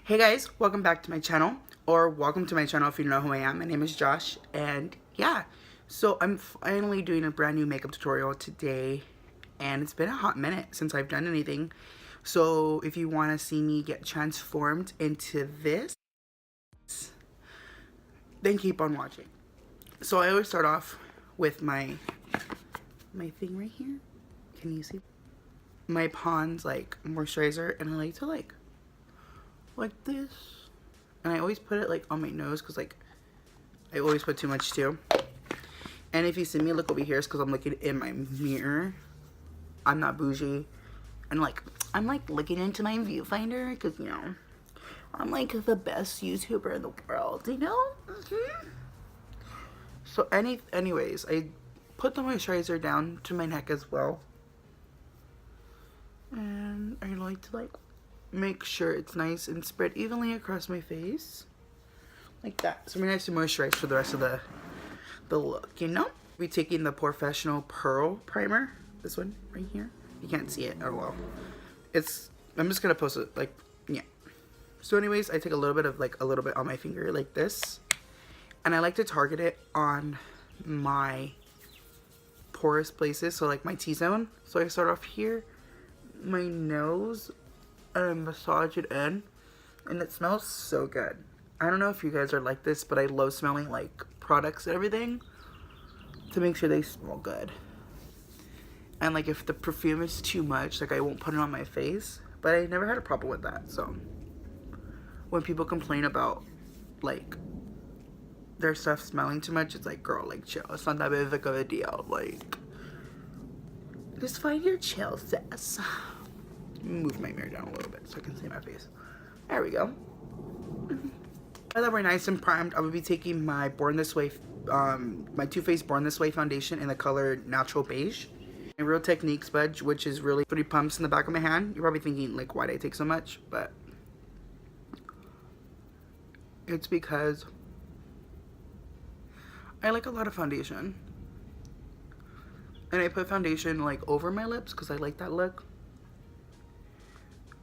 Hey guys, welcome back to my channel, or welcome to my channel if you know who I am. My name is Josh, and yeah, so I'm finally doing a brand new makeup tutorial today, and it's been a hot minute since I've done anything. So if you want to see me get transformed into this, then keep on watching. So I always start off with my thing right here. Can you see? My Pond's like moisturizer, and I like to like this. And I always put it like on my nose because like I always put too much too. And if you see me look over here, it's because I'm looking in my mirror. I'm not bougie. And like I'm like looking into my viewfinder because you know I'm like the best YouTuber in the world, you know? So anyways, I put the moisturizer down to my neck as well. And I like to like make sure it's nice and spread evenly across my face. Like that. So I'm nice to moisturize for the rest of the look, you know? We're taking the Professional Pearl Primer. This one right here. You can't see it. Oh well. I'm just gonna post it like, yeah. So anyways, I take a little bit on my finger like this. And I like to target it on my porous places. So like my T-zone. So I start off here, my nose, and I massage it in. And it smells so good. I don't know if you guys are like this, but I love smelling like products and everything to make sure they smell good. And like if the perfume is too much, like I won't put it on my face, but I never had a problem with that. So when people complain about like their stuff smelling too much, it's like, girl, like chill. It's not that big of a deal. Like just find your chill, sis. Move my mirror down a little bit so I can see my face. There we go. Now that we're nice and primed, I will be taking my Born This Way, my Too Faced Born This Way foundation in the color Natural Beige. My Real Technique sponge, which is really 3 pumps in the back of my hand. You're probably thinking, like, why did I take so much? But it's because I like a lot of foundation. And I put foundation, like, over my lips because I like that look.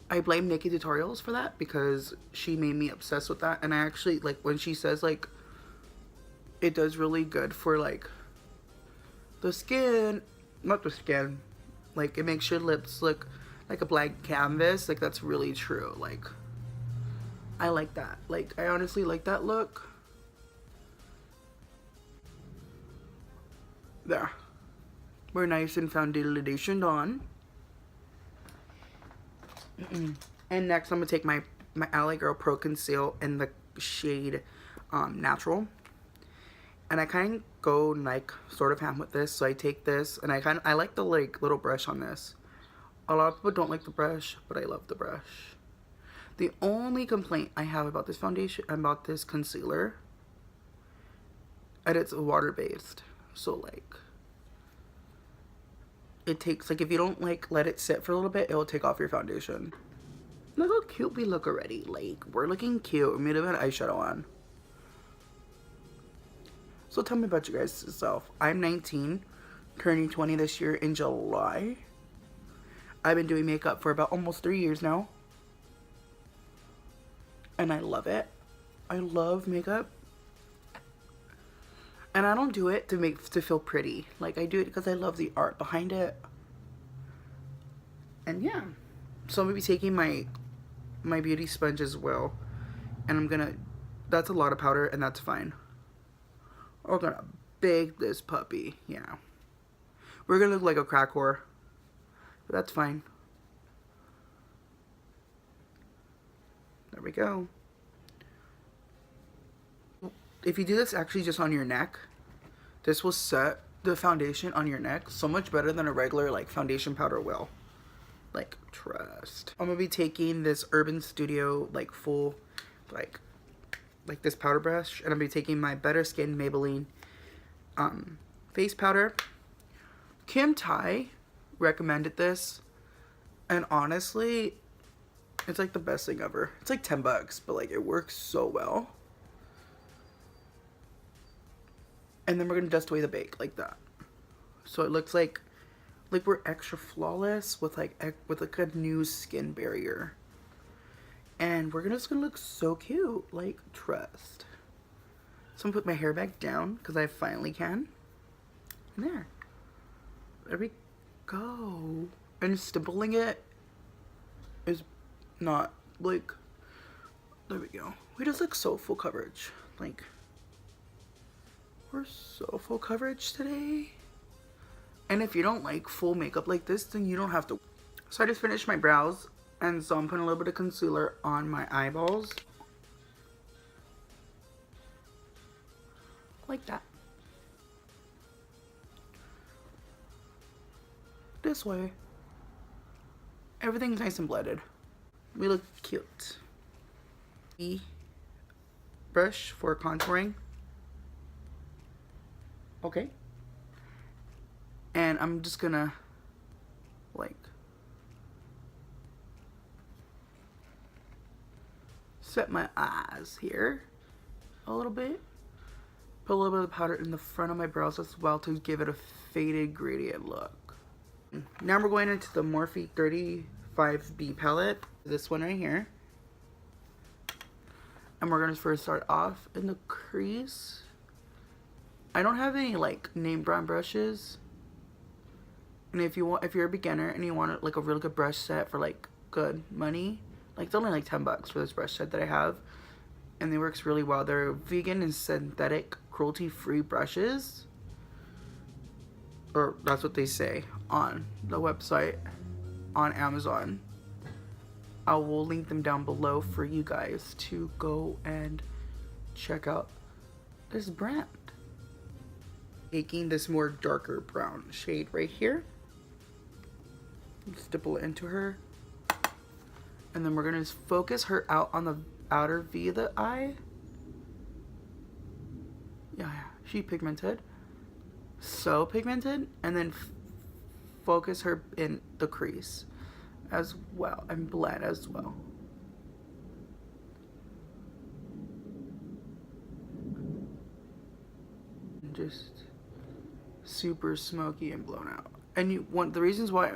I blame Nikki Tutorials for that because she made me obsessed with that. And I actually, like, when she says, like, it does really good for, like, the skin, not the skin, like, it makes your lips look like a blank canvas. Like, that's really true. Like, I like that. Like, I honestly like that look. There. We're nice and foundationed on. And next I'm gonna take my Ally Girl Pro Conceal in the shade Natural, and I kind of go like sort of ham with this. So I take this and I like the like little brush on this. A lot of people don't like the brush, but I love the brush. The only complaint I have about this foundation, about this concealer, and it's water based, so like it takes, like, if you don't like let it sit for a little bit, it will take off your foundation. Look how cute we look already. Like, we're looking cute. We made a bit of eyeshadow on. So tell me about you guys yourself. I'm 19, turning 20 this year in July. I've been doing makeup for about almost 3 years now, and I love it. I love makeup. And I don't do it to feel pretty. Like, I do it because I love the art behind it. And yeah. So I'm going to be taking my beauty sponge as well. And I'm going to, that's a lot of powder and that's fine. We're going to bake this puppy. Yeah. We're going to look like a crack whore. But that's fine. There we go. If you do this actually just on your neck, this will set the foundation on your neck so much better than a regular like foundation powder will. Like, trust. I'm gonna be taking this Urban Studio like full like this powder brush, and I'm gonna be taking my Better Skin Maybelline face powder. Kim Tai recommended this, and honestly, it's like the best thing ever. It's like 10 bucks, but like it works so well. And then we're gonna dust away the bake like that, so it looks like we're extra flawless with like a new skin barrier. And we're just gonna look so cute, like, trust. So I'm gonna put my hair back down because I finally can. And there we go. And stippling it is not like, there we go. We just look so full coverage. Like, we're so full coverage today. And if you don't like full makeup like this, then you don't have to. So I just finished my brows, and so I'm putting a little bit of concealer on my eyeballs. Like that. This way. Everything's nice and blended. We look cute. Brush for contouring. Okay. And I'm just gonna, like, set my eyes here a little bit. Put a little bit of powder in the front of my brows as well to give it a faded gradient look. Now we're going into the Morphe 25B palette. This one right here. And we're gonna first start off in the crease. I don't have any like name brand brushes. And if you're a beginner and you want like a really good brush set for like good money, like it's only like 10 bucks for this brush set that I have. And it works really well. They're vegan and synthetic cruelty-free brushes. Or that's what they say on the website on Amazon. I will link them down below for you guys to go and check out this brand. Taking this more darker brown shade right here. Stipple it into her. And then we're going to focus her out on the outer V of the eye. Yeah, she pigmented. So pigmented. And then focus her in the crease as well. And blend as well. And just super smoky and blown out. And you want the reasons why,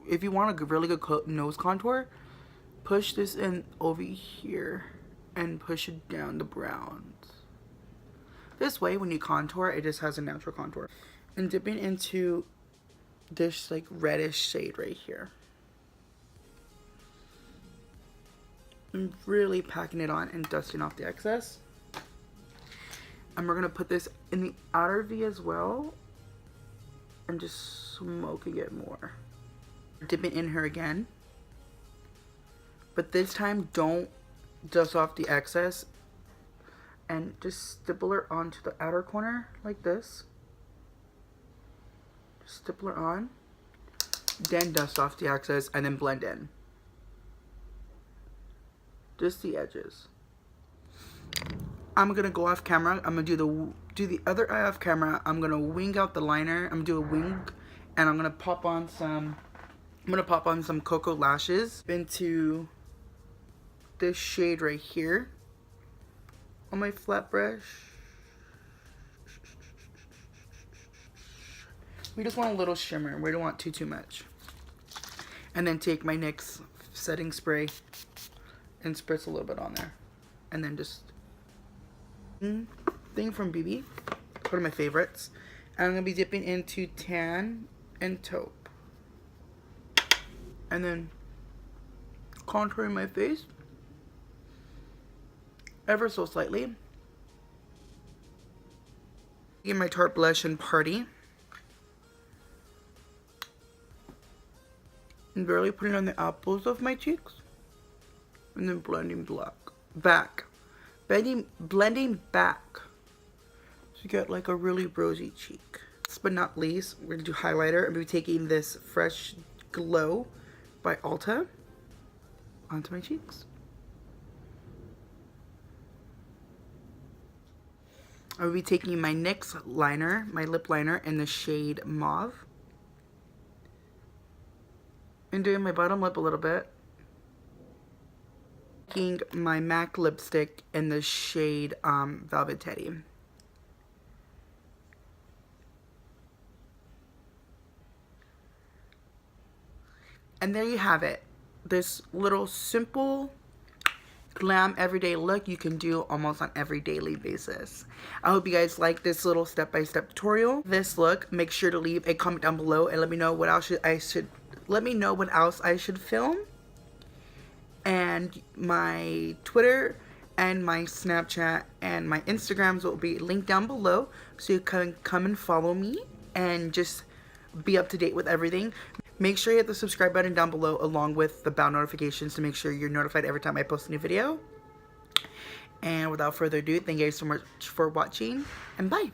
if you want a really good nose contour, push this in over here and push it down the browns. This way when you contour, it just has a natural contour. And dipping into this like reddish shade right here. And really packing it on and dusting off the excess. And we're gonna put this in the outer V as well. And just smoking it more. Dipping in her again. But this time, don't dust off the excess. And just stipple her onto the outer corner like this. Stipple her on. Then dust off the excess and then blend in. Just the edges. I'm gonna go off camera. I'm gonna do the other eye off camera. I'm gonna wing out the liner. I'm gonna do a wing, and I'm gonna pop on some. I'm gonna pop on some Cocoa lashes into this shade right here on my flat brush. We just want a little shimmer. We don't want too much. And then take my NYX setting spray and spritz a little bit on there, and then just thing from BB, one of my favorites. And I'm gonna be dipping into tan and taupe, and then contouring my face ever so slightly. Get my Tarte blush and Party, and barely putting on the apples of my cheeks, and then blending blending back to get like a really rosy cheek. Last but not least, we're gonna do highlighter. I'm gonna be taking this Fresh Glow by Ulta onto my cheeks. I will be taking my NYX liner, my lip liner, in the shade Mauve, and doing my bottom lip a little bit. Taking my MAC lipstick in the shade Velvet Teddy. And there you have it. This little simple glam everyday look you can do almost on every daily basis. I hope you guys like this little step-by-step tutorial. This look, make sure to leave a comment down below and let me know what else I should film. And my Twitter and my Snapchat and my Instagrams will be linked down below, so you can come and follow me and just be up to date with everything. Make sure you hit the subscribe button down below along with the bell notifications to make sure you're notified every time I post a new video. And without further ado, thank you guys so much for watching, and bye.